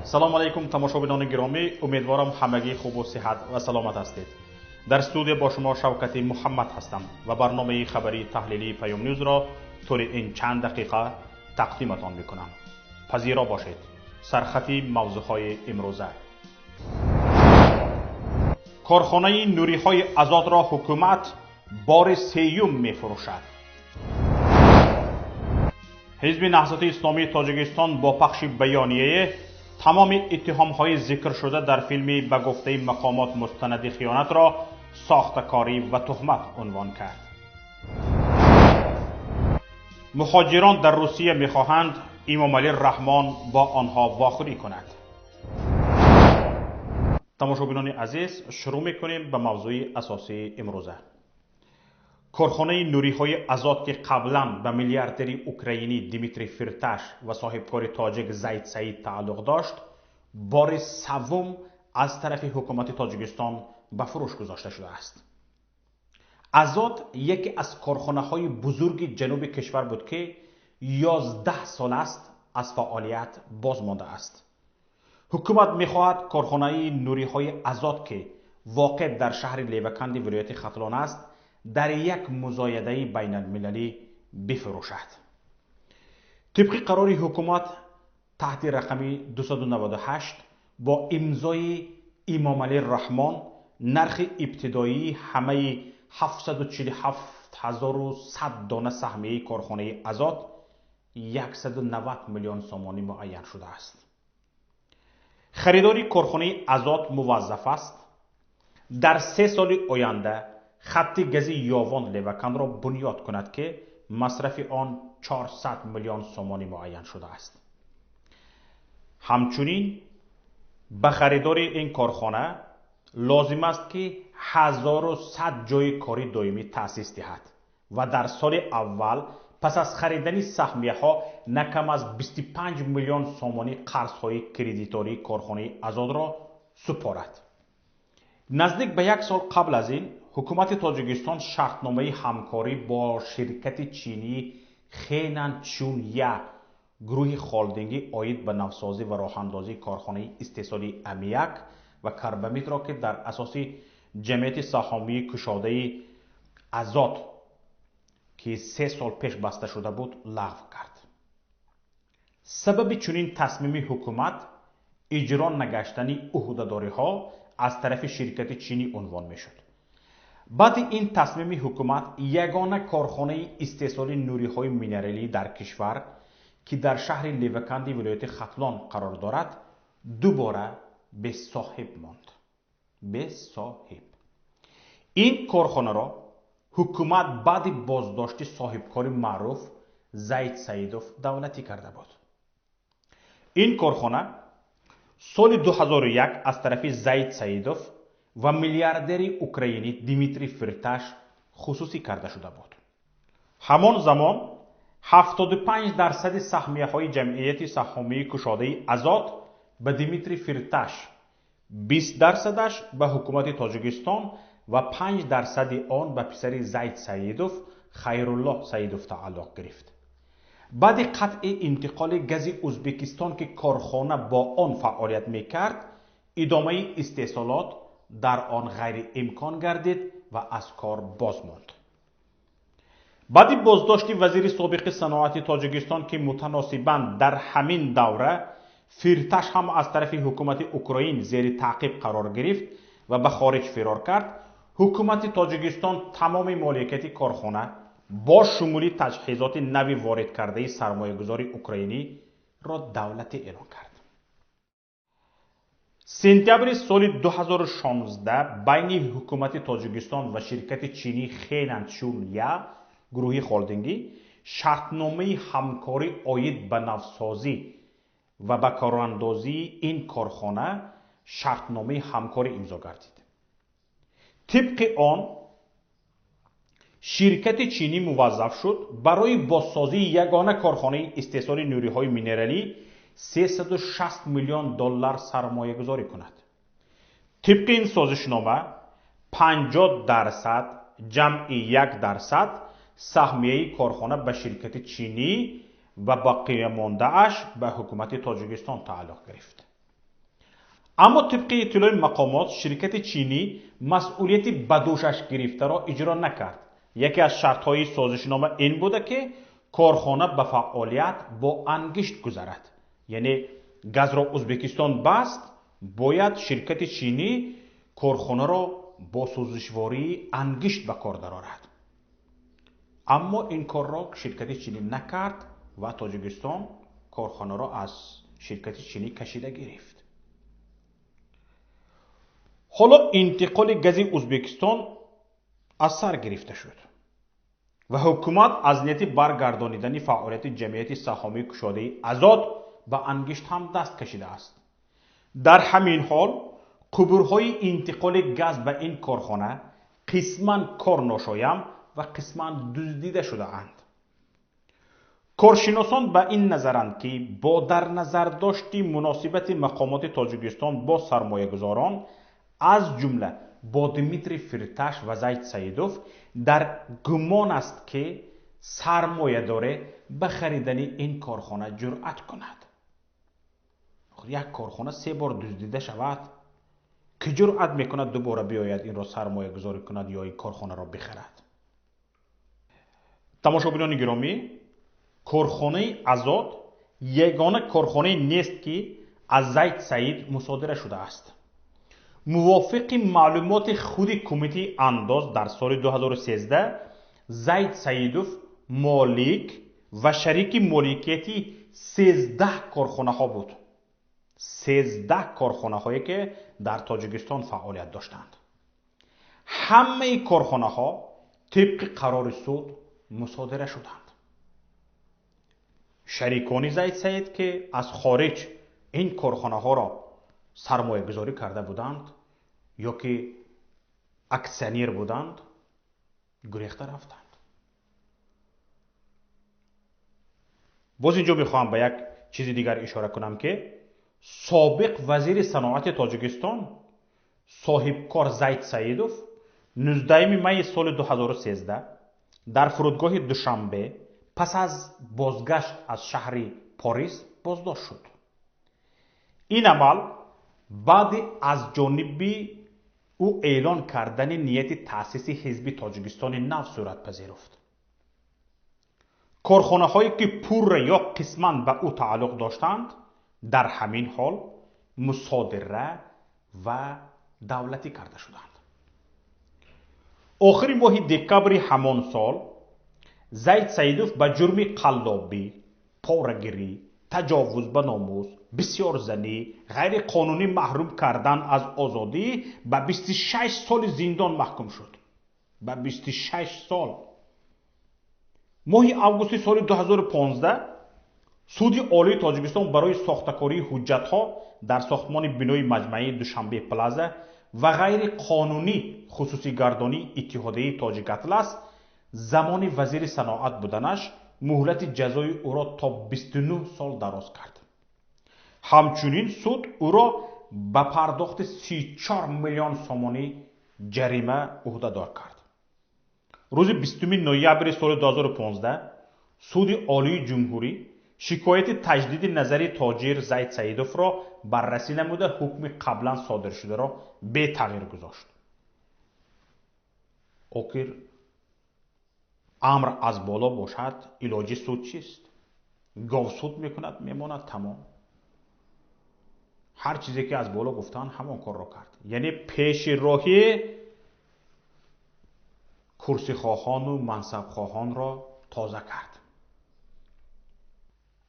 سلام علیکم تماشابینان گرامی، امیدوارم همگی خوب و صحت و سلامت هستید. در استودیو با شما شوکت محمد هستم و برنامه خبری تحلیلی پیام نیوز را طول این چند دقیقه تقدیمتان میکنم. پذیرا باشید. سرخطی موضوعهای امروزه: کارخانه نوریهای آزاد را حکومت بار سیوم میفروشد. حزب نهضت اسلامی تاجیکستان با پخش بیانیه تمام اتهام‌های ذکر شده در فیلم به گفته مقامات مستند خیانت را ساخته‌کاری و تهمت عنوان کرد. مهاجران در روسیه می‌خواهند امام علی رحمان با آنها واخوری کند. تماشابینان عزیز، شروع می‌کنیم به موضوع اساسی امروزه. کارخانه نوریهای آزاد که قبلا به میلیاردر اوکراینی دیمیتری فرتاش و صاحبکار تاجیک زید سعید تعلق داشت، بار سوم از طرف حکومت تاجیکستان به فروش گذاشته شده است. آزاد یکی از کارخانه های بزرگ جنوب کشور بود که 11 سال است از فعالیت باز مانده است. حکومت میخواهد کارخانه نوریهای آزاد که واقع در شهر لیوکندی ولایت ختلان است در یک مزایده بین المللی بفروشد. طبق قرار حکومت تحت رقم 298 با امضای امام علی رحمان نرخ ابتدایی همه 747,100 دانه سهمیه کارخانه آزاد 190 میلیون سومانی معین شده است. خریداری کارخانه آزاد موظف است در 3 سال آینده خط گاز یاوان لیوکند را بنیاد کند که مصرف آن 400 میلیون سومانی معین شده است. همچنین به خریدار این کارخانه لازم است که 1100 جای کاری دائمی تأسیس دهد و در سال اول پس از خریدن سهمیه ها نکم از 25 میلیون سومانی قرض های کردیتوری کارخانه آزاد را سپارد. نزدیک به 1 سال قبل از این حکومت تاجیکستان شرطنامه همکاری با شرکت چینی خینانچونیا گروه خالدینگی آید به نوسازی و راهاندازی کارخانه استحصالی امیاک و کربامیت را که در اساس جمعیت سهامی کشاده آزاد که 3 سال پیش بسته شده بود لغو کرد. سبب چنین تصمیم حکومت اجرا نگشتن عهده‌داری ها از طرف شرکت چینی عنوان می شد. بعد این تصمیم حکومت یگانه کارخانه استحصال نوریهای مینرالی در کشور که در شهر لیوکندی ولایت ختلان قرار دارد دوباره به صاحب ماند. به صاحب. این کارخانه را حکومت بعد بازداشت صاحبکار معروف زید سعیدوف دولتی کرده بود. این کارخانه سال 2001 از طرف زید سعیدوف و میلیاردر اوکراینی دیمیتری فرتاش خصوصی کرده شده بود. همان زمان 75% سهمیه های جمعیت سهامی کشاده آزاد به دیمیتری فرتاش، 20% به حکومت تاجیکستان و 5% آن به پسر زید سعیدوف خیرالله سعیدوف تعلق گرفت. بعد قطع انتقال گاز ازبکستان که کارخانه با آن فعالیت میکرد، ادامه استحصالات در آن غیر امکان گردید و از کار باز ماند. بعد بازداشت وزیر سابق صنعت تاجیکستان که متناسباً در همین دوره فرتاش هم از طرف حکومت اوکراین زیر تعقیب قرار گرفت و به خارج فرار کرد، حکومت تاجیکستان تمام مالکیت کارخانه با شمول تجهیزات نوی وارد کرده سرمایه‌گذار اوکراینی را دولتی اعلام کرد. سپتامبر سال 2016 بین حکومت تاجیکستان و شرکت چینی خینانچونیا گروه خالدینگی شرطنامه همکاری آید به نوسازی و به کاراندازی این کارخانه شرطنامه همکاری امضا گردید. طبق آن شرکت چینی موظف شد برای بازسازی یگانه کارخانه استحصال نوریهای مینرالی 360 میلیون دلار سرمایه گذاری کند. طبق این سازشنامه 50% جمع 1% سهمیه کارخانه به شرکت چینی و باقی مانده اش به حکومت تاجیکستان تعلق گرفت. اما طبق اطلاع مقامات شرکت چینی مسئولیت بدوشش گرفته را اجرا نکرد. یکی از شرطهای سازشنامه این بوده که کارخانه به فعالیت با انگشت گذرد. یعنی گاز را ازبکستان بست، باید شرکت چینی کارخانه را با سوزشواری انگشت به کار درآورد. اما این کار را شرکت چینی نکرد و تاجیکستان کارخانه را از شرکت چینی کشیده گرفت. حالا انتقال گاز ازبکستان از سر گرفته شد و حکومت از نیت برگردانیدن فعالیت جمعیت سهامی کشاده آزاد به انگشت هم دست کشیده است. در همین حال قبورهای انتقال گاز به این کارخانه قسماً کار ناشایان و قسماً دزدیده شده اند. کارشناسان به این نظرند که با در نظر داشتی مناسبت مقامات تاجیکستان با سرمایه گذاران از جمله با دمیتری فرتش و زید سیدوف در گمان است که سرمایه داره به خریدن این کارخانه جرأت کند. یک کارخانه 3 بار دزدیده شود که جرأت میکند دوباره بیاید این را سرمایه گذاری کند یا این کارخانه را بخرد. تماشاگران گرامی، کارخانه آزاد یگانه کارخانه نیست که از زید سعید مصادره شده است. موافق معلومات خود کمیته انداز در سال 2013 زید سعیدوف مالک و شریک مالکیتی 13 کارخانه ها بود. 13 کارخانه هایی که در تاجیکستان فعالیت داشتند. همه کارخانه ها طبق قرار سود مصادره شدند. شریکان زید سعید که از خارج این کارخانه ها را سرمایه گذاری کرده بودند یا که اکسیونر بودند گریخته رفتند. باز اینجا میخواهم به یک چیز دیگر اشاره کنم که سابق وزیر صنعت تاجیکستان صاحب کار زید سعیدوف 19 می سال 2013 در فرودگاه دوشنبه پس از بازگشت از شهر پاریس بازداشت شد. این عمل بعد از جانب او اعلان کردن نیت تأسیس حزب تاجیکستان نو صورت پذیرفت. کارخانه هایی که پور یا قسماً به او تعلق داشتند در همین حال مصادره و دولتی کرده شدند. آخر ماه دکبر همان سال زید سعیدوف به جرم قلابی، پاره‌گیری، تجاوز به ناموس، بسیار زنی، غیر قانونی محروم کردن از آزادی به 26 سال زندان محکوم شد. به 26 سال. ماه اوگوست سال 2015 سود عالی تاجیکستان برای ساختکاری حجت‌ها در ساختمان بنای مجمعی دوشنبه پلازا و غیر قانونی خصوصی گردانی اتحادیه تاجیک اطلس زمان وزیر صنعت بودنش مهلت جزای او را تا 29 سال دراز کرد. همچنین سود او را به پرداخت 34 میلیون سومانی جریمه عهده‌دار کرد. روز 20 نوامبر سال 2015 سود عالی جمهوری شکایت تجدید نظر تاجر زید سعیدوف را بررسی نموده حکم قبلا صادر شده را به تغییر گذاشت. آخر امر از بالا باشد علاج سود چیست؟ گاو سود میکند میماند تمام. هر چیزی که از بالا گفتن همان کار را کرد. یعنی پیش راهی کرسی خواهان و منصب خواهان را تازه کرد.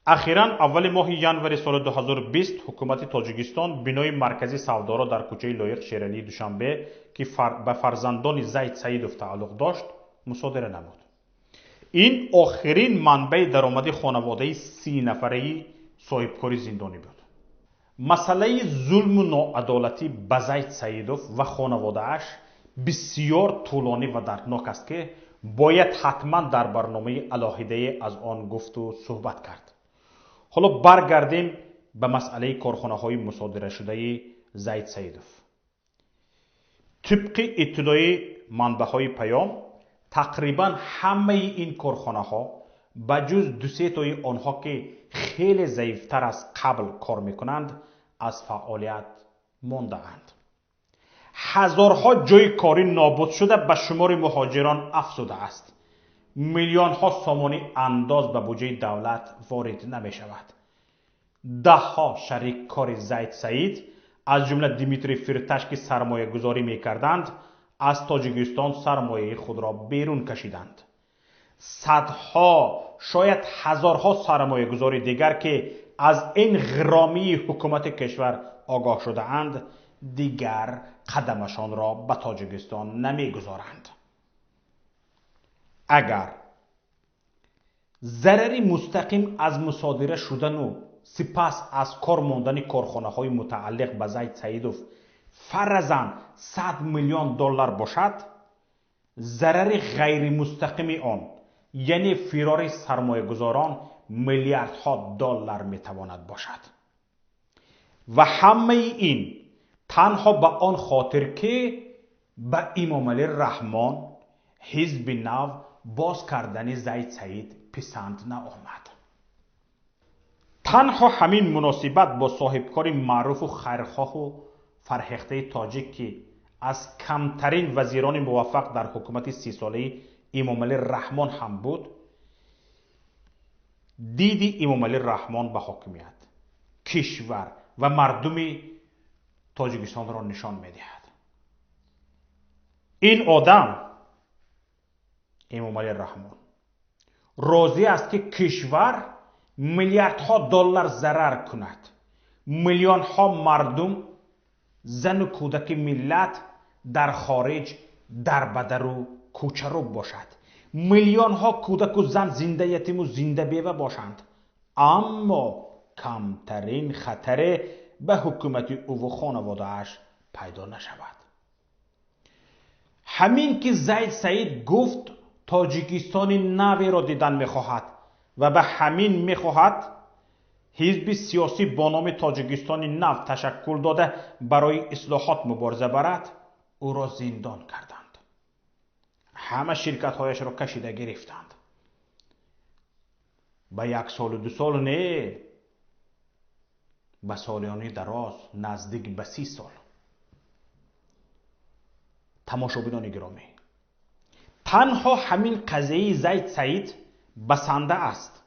اخیراً اول ماه ژانویه سال 2020 حکومت تاجیکستان بنای مرکزی سودا را در کوچه لایق شیرانی دوشنبه که به فرزندان زید سعیدوف تعلق داشت مصادره نمود. این آخرین منبع درآمد خانواده 30 نفره صاحبکار زندانی بود. مسئله ظلم و ناعدالتی به زید سعیدوف و خانواده اش بسیار طولانی و دردناک است که باید حتما در برنامه علاهده از آن گفت و صحبت کرد. حالا برگردیم به مسئله کارخانه های مصادره شده زید سعیدوف. طبق اطلاع منبع های پیام تقریبا همه این کارخانه ها بجز 2-3 تای آنها که خیلی ضعیفتر از قبل کار میکنند از فعالیت مانده‌اند. هزارها جای کاری نابود شده به شمار مهاجران افزوده است. میلیون ها سامانی انداز به بودجه دولت وارد نمی شود. ده ها شریک کار زید سعید از جمله دیمیتری فرتش که سرمایه گذاری می کردند از تاجیکستان سرمایه خود را بیرون کشیدند. صدها شاید هزارها سرمایه گذاری دیگر که از این غرامی حکومت کشور آگاه شده اند دیگر قدمشان را به تاجیکستان نمی گذارند. اگر ضرری مستقیم از مصادره شدن و سپس از کار ماندن کارخانه های متعلق به زید سعیدوف فرضاً 100 میلیون دلار باشد، ضرر غیر مستقیم آن یعنی فرار سرمایه گذاران میلیاردها دلار می تواند باشد. و همه این تنها به آن خاطر که به امام علی رحمان حزب نو باز کردن زید سعید پسند نآمد. تنها همین مناسبت با صاحبکار معروف و خیرخواه و فرهیخته تاجیک که از کمترین وزیران موفق در حکومت 30 ساله امام علی رحمان هم بود، دیدی امام علی رحمان به حاکمیت کشور و مردم تاجیکستان را نشان می‌دهد. این آدم امام علی رحمان راضی است که کشور میلیاردها دلار ضرر کند، میلیون ها مردم زن و کودک ملت در خارج در بدر و کوچه رو باشد، میلیون ها کودک و زن زنده یتیم و زنده بیوه باشند، اما کمترین خطر به حکومت او و خانواده اش پیدا نشود. همین که زید سعید گفت تاجیکستان نوی را دیدن میخواهد و به همین میخواهد حزب سیاسی با نام تاجیکستان نو تشکل داده برای اصلاحات مبارزه برد، او را زندان کردند. همه شرکت هایش را کشیده گرفتند. به 1 سال و 2 سال نه، به سالیانی دراز نزدیک به 30 سال. تماشابینان گرامی، تنها همین قضیه زید سعید بسنده است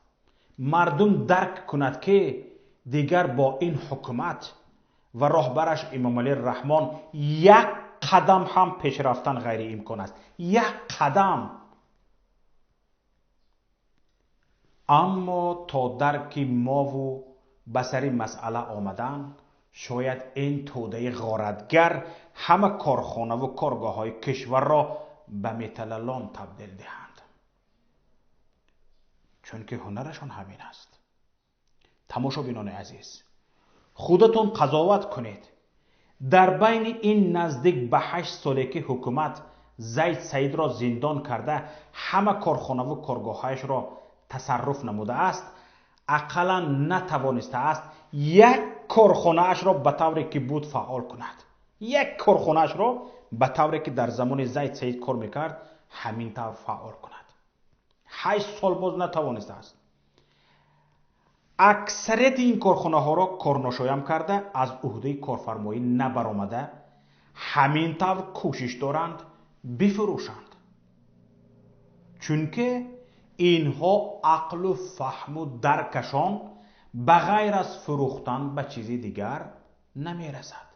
مردم درک کند که دیگر با این حکومت و راهبرش امام علی رحمان یک قدم هم پیش رفتن غیر امکان است. یک قدم. اما تا درک ما و بسری مسئله آمدن، شاید این توده غارتگر همه کارخانه و کارگاه های کشور را به متلالان تبدیل دهند، چون که هنرشان همین است. تماشابینان عزیز، خودتون قضاوت کنید. در بین این نزدیک به 8 ساله که حکومت زید سعید را زندان کرده همه کارخانه و کارگاهایش را تصرف نموده است، اقلا نتوانسته است یک کارخانه اش را به طوری که بود فعال کند. یک کارخانه اش را به طوری که در زمان زید سعید کار میکرد همین طور فعال کند. 8 سال باز نتوانسته است. اکثریت این کارخانه ها را کارناشایم کرده، از عهده کارفرمایی نبرآمده، همین طور کوشش دارند بفروشند، چون که اینها عقل و فهم و درکشان به غیر از فروختن به چیزی دیگر نمیرسد.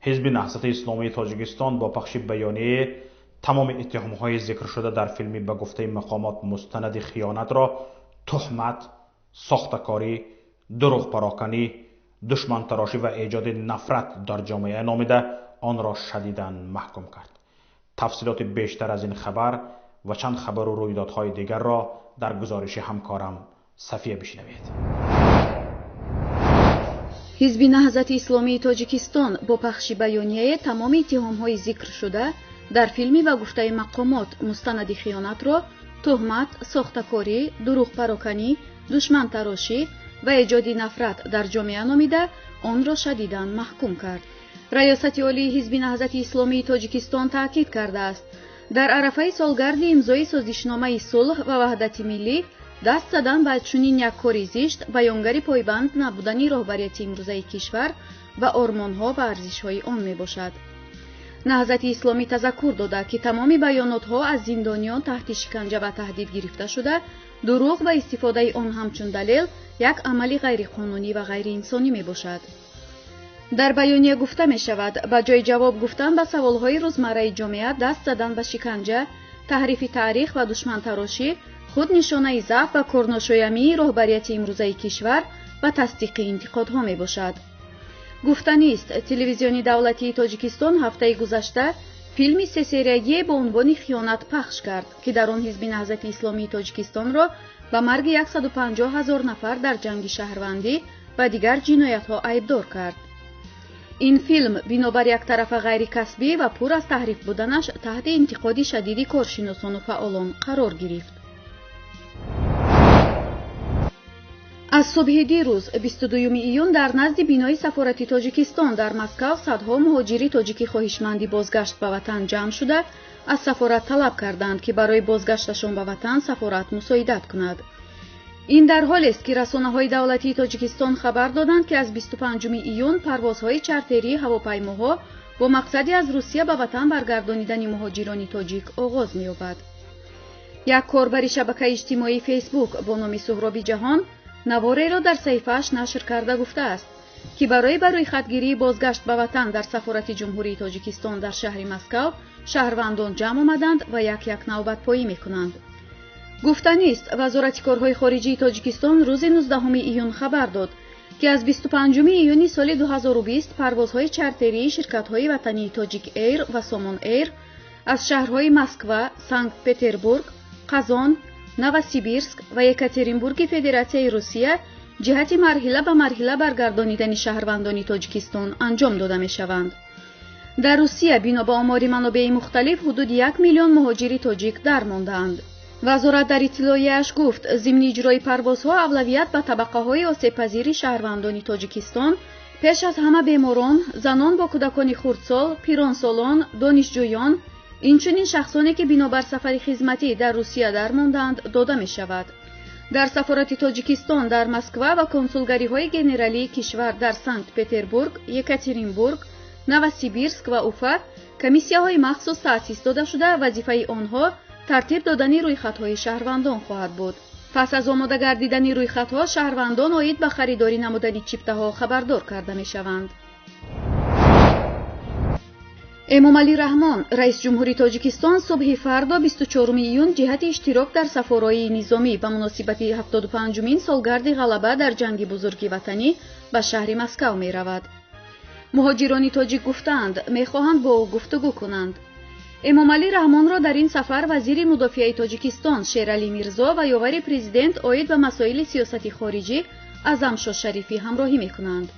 حزب نهضت اسلامی تاجیکستان با پخش بیانیه تمام اتهام‌های ذکر شده در فیلمی به گفته مقامات مستند خیانت را تهمت، ساختکاری، دروغ پراکنی، دشمن تراشی و ایجاد نفرت در جامعه نامیده آن را شدیداً محکوم کرد. تفصیلات بیشتر از این خبر و چند خبر و رویدادهای دیگر را در گزارش همکارم صفیه بشنوید. حزب نهضت اسلامی تاجیکستان با پخش بیانیه تمام اتهام‌های ذکر شده در فیلمی به گفته مقامات مستند خیانت را تهمت، ساختکاری، دروغ پراکنی، دشمن تراشی و ایجاد نفرت در جامعه نامیده آن را شدیداً محکوم کرد. ریاست عالی حزب نهضت اسلامی تاجیکستان تاکید کرده است در عرفه سالگرد امضای سازشنامه صلح و وحدت ملی دست زدن به چنین یک کاری زشت بیانگر پایبند نبودن رهبریت امروزه کشور و آرمان‌ها و ارزش‌های آن میباشد. نهضت اسلامی تذکر داده که تمام بیانات‌ها از زندانیان تحت شکنجه و تهدید گرفته شده، دروغ و استفاده آن همچون دلیل یک عمل غیرقانونی و غیر انسانی میباشد. در بیانیه گفته می شود با جای جواب گفتن به سوالهای روزمره جامعه دست زدن به شکنجه، تحریف تاریخ و دشمن تراشی خود نشانه ضعف و کارناشایمی رهبریت امروزه کشور و تصدیق انتقادها می باشد. گفتنی است تلویزیون دولتی تاجیکستان هفته گذشته فیلمی سه سریایی با عنوان خیانت پخش کرد که در آن حزب نهضت اسلامی تاجیکستان را به مرگ 150,000 نفر در جنگ شهروندی و دیگر جنایت‌ها عیبدار کرد. این فیلم بنابر یک طرف غیر کسبی و پر از تحریف بودنش تحت انتقاد شدید کارشناسان و فعالان قرار گرفت. از صبح دیروز 22 ایون در نزد بینای سفارت تاجیکستان در مسکو صدها مهاجری تاجیکی خواهشمندی بازگشت به وطن جمع شده از سفارت طلب کردند که برای بازگشتشان به وطن سفارت مساعدت کند. این در حالی است که رسانه‌های دولتی تاجیکستان خبر دادند که از 25 ایون پروازهای چارتری هواپیماها با مقصدی از روسیه به وطن برگردانیدن مهاجران تاجیک آغاز می‌یابد. یک کاربر شبکه اجتماعی فیسبوک با نام سهراب جهان نواری را در صفحه‌اش نشر کرده گفته است که برای خطگیری بازگشت به وطن در سفارت جمهوری تاجیکستان در شهر مسکو شهروندان جمع آمدند و یک نوبت پایی می‌کنند. گفتنی است وزارت کارهای خارجی تاجیکستان روز 19 ایون خبر داد که از 25 ایون سال 2020 پروازهای چارتری شرکت‌های وطنی تاجیک ایر و سامان ایر از شهرهای مسکو، سنت پتربورگ، قزان، نووسیبیرسک و یکاترینبورگ فدراسیای روسیه جهت مرحله به مرحله برگردانیدن شهروندان تاجیکستان انجام داده می‌شوند. در روسیه بنا به آمار منابع مختلف حدود 1 میلیون مهاجری تاجیک درمانده‌اند. وزارت در اطلاعیه‌اش گفت ضمن اجرای پروازها اولویت به طبقه‌های آسیب‌پذیر شهروندان تاجیکستان پیش از همه بیماران، زنان با کودکان خردسال، پیرانسالان، دانشجویان، اینچنین شخصانی که بنابر سفر خدمتی در روسیه درماندند داده می شود. در سفارت تاجیکستان در مسکو و کنسولگری‌های گنرالی کشور در سنت پتربورگ، یکاترینبورگ، نووسیبیرسک و اوفا کمیسیاهای مخصوص تأسیس داده شده وظیفه آنها ترتیب دادن رویخط‌های شهروندان خواهد بود. پس از آماده گردیدن رویخط‌ها شهروندان عاید به خریداری نمودن چیپته‌ها خبردار کرده می‌شوند. امامعلی رحمان رئیس جمهوری تاجیکستان صبح فردا 24 ایون جهت اشتراک در سفارهای نظامی به مناسبت 75مین سالگرد غلبه در جنگ بزرگ وطنی به شهر مسکو می‌رود. مهاجران تاجیک گفتند می‌خواهند با او گفتگو کنند. امامعلی رحمان را در این سفر وزیر مدافع تاجیکستان شیرعلی میرزا و یاور پرزیدنت عاید به مسائل سیاست خارجی اعظم شاه شریفی همراهی می‌کنند.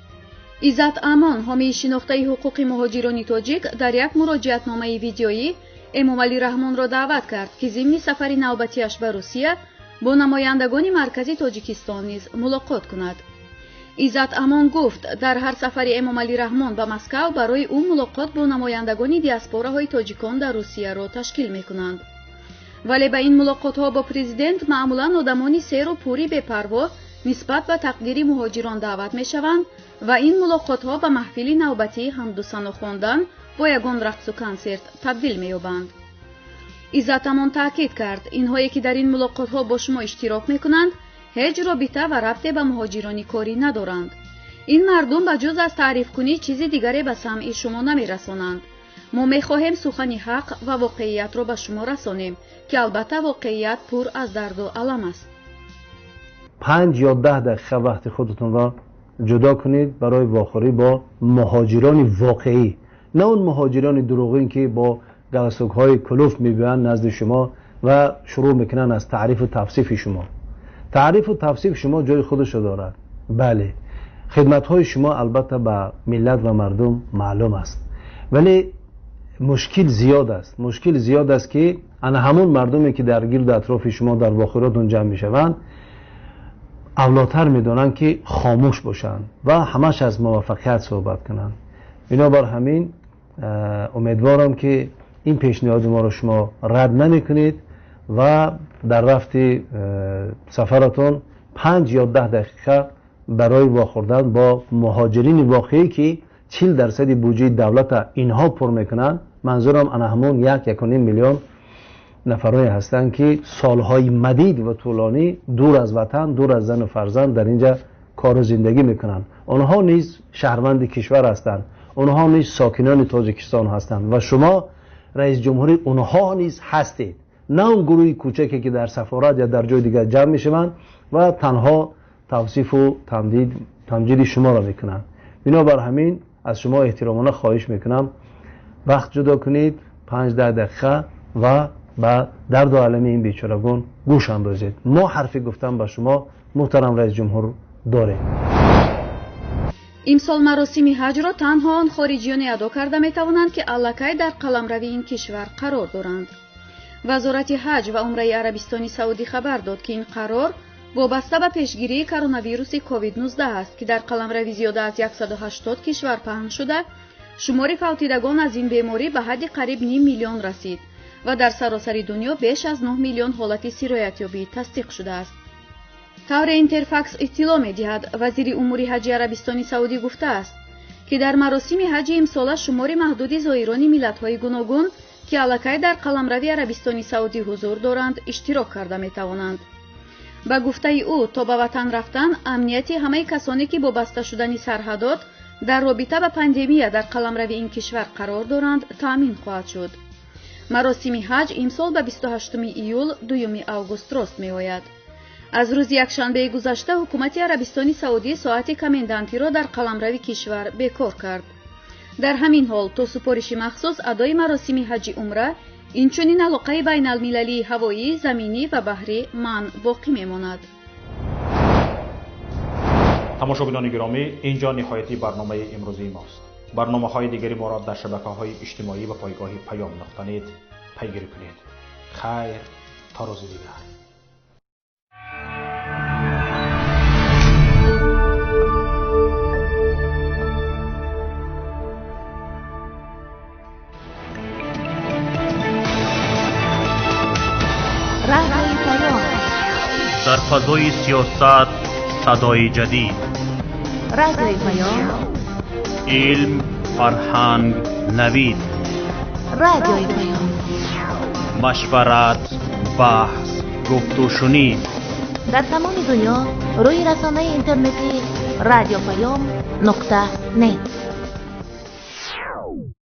عزت امان حامی شناخته حقوق مهاجران تاجیک در یک مراجعتنامه ویدیویی امامعلی رحمان را دعوت کرد که ضمن سفر نوبتیش به روسیه با نمایندگان مرکزی تاجیکستان نیز ملاقات کند. عزت امان گفت در هر سفر امامعلی رحمان به مسکو برای او ملاقات با نمایندگان دیاسپوراهای تاجیکان در روسیه را تشکیل می‌کنند. ولی به این ملاقات‌ها با پرزیدنت معمولاً آدمان سیر و پوری بی‌پروا نسبت به تقدیر مهاجران دعوت می‌شوند و این ملاقات‌ها به محفل نوبتی حمد و ثنا خواندن با یگان رقص و کنسرت تبدیل می‌یابند. عزت امان تاکید کرد اینهایی که در این ملاقات‌ها با شما اشتراک می‌کنند هیچ رابطه و ربطی به مهاجران کاری ندارند. این مردم به جز از تعریف کنی چیزی دیگری به سمع شما نمی‌رسانند. ما می‌خواهیم سخن حق و واقعیت را به شما رسانیم که البته واقعیت پر از درد و الم است. 5 یا 10 دقیقه وقت خودتون را جدا کنید برای واخوری با مهاجران واقعی، نه اون مهاجران دروغین که با گلسوک‌های کلوف می‌بیان نزد شما و شروع میکنن از تعریف و توصیف شما. تعریف و توصیف شما جای خودش دارد. بله، خدمت‌های شما البته به ملت و مردم معلوم است، ولی مشکل زیاد است که انا همون مردمی که در گرد اطراف شما در واخوراتون جمع میشوند اولاتر میدونن که خاموش باشن و همش از موفقیت صحبت کنن. بنابر همین امیدوارم که این پیشنهاد ما رو شما رد نمی کنید و در رفت سفرتون 5 یا 10 دقیقه برای واخوردن با مهاجرین واقعی که 40% بودجه دولت اینها پر میکنن. منظورم انا همون 1.5 میلیون نفرایی هستند که سالهای مدید و طولانی دور از وطن، دور از زن و فرزند در اینجا کار و زندگی میکنن. اونها نیز شهروند کشور هستند، اونها نیز ساکنان تاجیکستان هستند و شما رئیس جمهوری اونها نیز هستید، نه اون گروه کوچکی که در سفارت یا در جای دیگر جمع میشوند و تنها توصیف و تمجید شما را میکنن. بنابر همین از شما احترامانه خواهش میکنم وقت جدا کنید 5-10 دقیقه و به درد و علم این بیچارگان گوش اندازید. ما حرفی گفتن به شما محترم رئیس جمهور داریم. имсол маросими ҳаҷро танҳо он хориҷиёне адо карда метавонанд ки аллакай дар қаламравии ин кишвар қарор доранд. вазорати ҳаҷ ва умраи арабистони саудӣ хабар дод ки ин қарор вобаста ба пешгирии коронавируси COVID-19 аст ки дар қаламрави зиёда аз 180 кишвар паҳн шуда шумори фавтидагон аз ин беморӣ ба ҳадди қариб 5 миллион расид ва дар саросари дунё беш аз 9 миллион ҳолати сироятёбӣ тасдиқ шудааст. тавре интерфакс иттилоъ медиҳад вазири умури ҳаҷи арабистони саудӣ гуфтааст ки дар маросими ҳаҷи имсола шумори маҳдуди зоирони миллатҳои гуногун ки аллакай дар қаламрави арабистони саудӣ ҳузур доранд иштирок карда метавонанд. ба гуфтаи ӯ то ба ватан рафтан амнияти ҳамаи касоне ки бо баста шудани сарҳадот дар робита ба пандемия дар қаламрави ин кишвар қарор доранд таъмин хоҳад шуд. маросими ҳаҷ имсол ба 28 июл 2 август рост меояд. аз рӯзи якшанбеи гузашта ҳукумати арабистони саудӣ соати комендантиро дар қаламрави кишвар бекор кард. дар ҳамин ҳол то супориши махсус адои маросими ҳаҷи умра инчунин алоқаи байналмилалии ҳавоӣ, заминӣ ва баҳрӣ манъ боқӣ мемонад. тамошобинони гиромӣ, инҷо ниҳояти барномаи имрӯзии мост. барномаҳои дигари моро дар шабакаҳои иҷтимоӣ ва пойгоҳи паём.нет пайгирӣ кунед. хайр, то рӯзи дигар. در فضای سیاست صدای جدید. رادیوی پیام. علم، فرهنگ، نوید. رادیوی پیام. مشورت، بحث، گفت و شنید. در تمام دنیا روی رسانه اینترنتی رادیو پیام.net